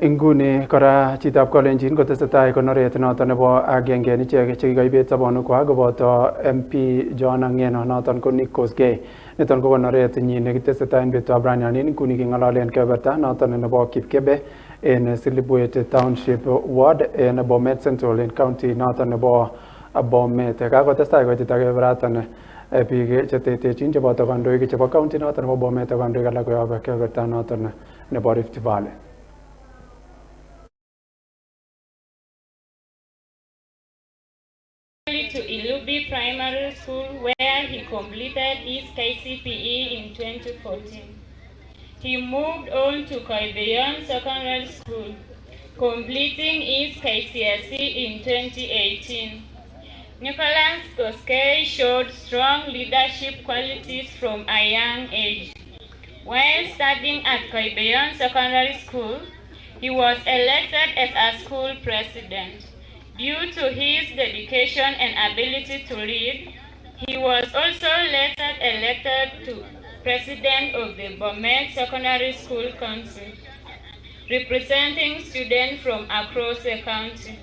Inguni kora chitab Kalenjin kotesetai konoret noton nebo agenge en ichek chekikoibet sobonukwak koboto MP John Ang'eno noton ko Nick Kosgei. Niton ko konoret nyin nekitesetai en betutab rani nguni keng'ololen kebeberta noton nebo Kipkebe en SILIBWET Township Ward en Bomet Central en county noton nebo Bomet. Kakotestai koitita kebeberaton biik cheterterchin cheboto kandoik chebo county noton nebo Bomet ak kandoik alak koyob kebeberta noton nebo Rift Valley. To Ilubi Primary School, where he completed his KCPE in 2014. He moved on to Kosgei Secondary School, completing his KCSE in 2018. Nicholas Kosgei showed strong leadership qualities from a young age. While studying at Kosgei Secondary School, he was elected as a school president. Due to his dedication and ability to lead, he was also later elected to president of the Bomet Secondary School Council, representing students from across the country.